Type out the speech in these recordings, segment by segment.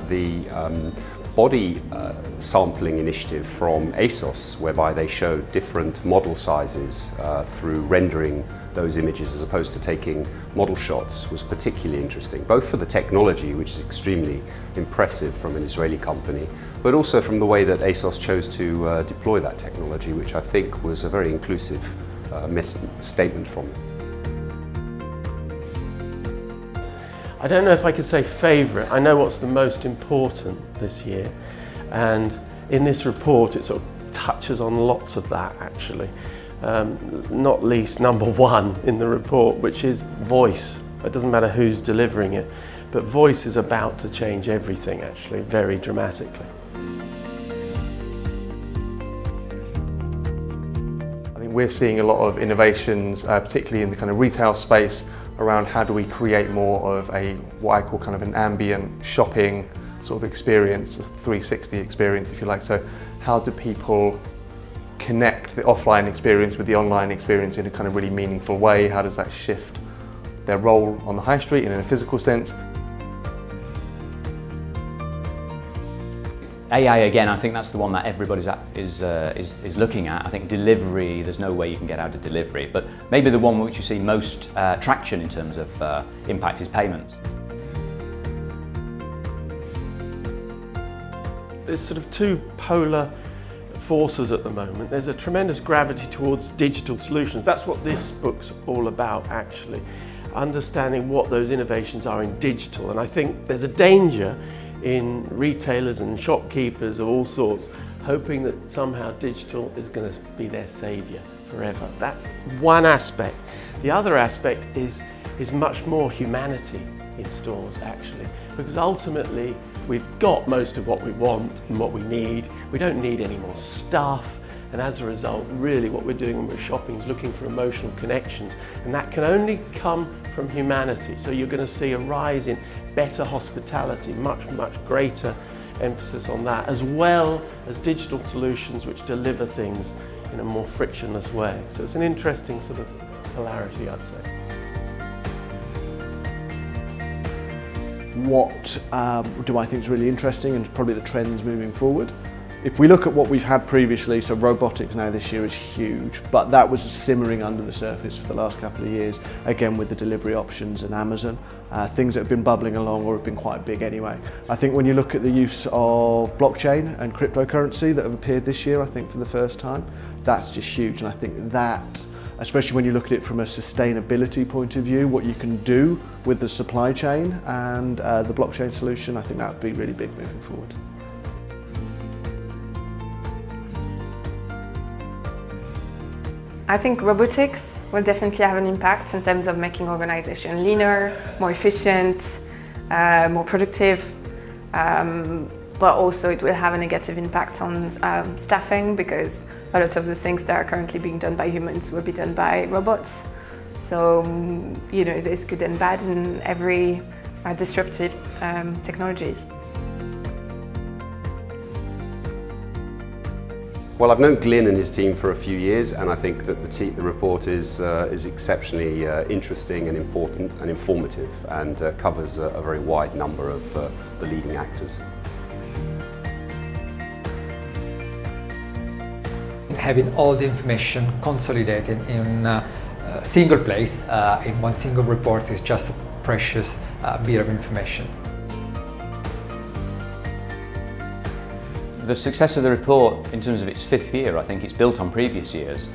the body sampling initiative from ASOS, whereby they showed different model sizes through rendering those images as opposed to taking model shots, was particularly interesting, both for the technology, which is extremely impressive from an Israeli company, but also from the way that ASOS chose to deploy that technology, which I think was a very inclusive statement from them. I don't know if I could say favourite. I know what's the most important this year, and in this report it sort of touches on lots of that actually. Not least number one in the report, which is voice. It doesn't matter who's delivering it, but voice is about to change everything actually, very dramatically. I think we're seeing a lot of innovations, particularly in the kind of retail space, around how do we create more of a, what I call kind of an ambient shopping sort of experience, a 360 experience if you like. So how do people connect the offline experience with the online experience in a kind of really meaningful way? How does that shift their role on the high street and in a physical sense? AI again, I think that's the one that everybody is looking at. I think delivery, there's no way you can get out of delivery, but maybe the one which you see most traction in terms of impact is payments. There's sort of two polar forces at the moment. There's a tremendous gravity towards digital solutions. That's what this book's all about actually, understanding what those innovations are in digital. And I think there's a danger in retailers and shopkeepers of all sorts hoping that somehow digital is going to be their saviour forever. That's one aspect. The other aspect is much more humanity in stores actually, because ultimately we've got most of what we want and what we need. We don't need any more stuff, and as a result really what we're doing when we're shopping is looking for emotional connections, and that can only come from humanity. So you're going to see a rise in better hospitality, much greater emphasis on that, as well as digital solutions which deliver things in a more frictionless way. So it's an interesting sort of polarity, I'd say. What do I think is really interesting and probably the trends moving forward? If we look at what we've had previously, so robotics now this year is huge, but that was simmering under the surface for the last couple of years, again with the delivery options and Amazon, things that have been bubbling along or have been quite big anyway. I think when you look at the use of blockchain and cryptocurrency that have appeared this year, I think for the first time, that's just huge, and I think that, especially when you look at it from a sustainability point of view, what you can do with the supply chain and the blockchain solution, I think that would be really big moving forward. I think robotics will definitely have an impact in terms of making organization leaner, more efficient, more productive, but also it will have a negative impact on staffing, because a lot of the things that are currently being done by humans will be done by robots. So, you know, there's good and bad in every disruptive technologies. Well, I've known Glyn and his team for a few years, and I think that the report is exceptionally interesting and important and informative, and covers a very wide number of the leading actors. Having all the information consolidated in a single place, in one single report, is just a precious bit of information. The success of the report in terms of its 5th year, I think it's built on previous years.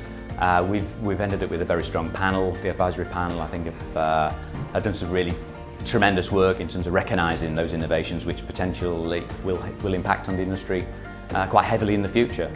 We've ended up with a very strong panel. The advisory panel, I think, have done some really tremendous work in terms of recognising those innovations which potentially will impact on the industry quite heavily in the future.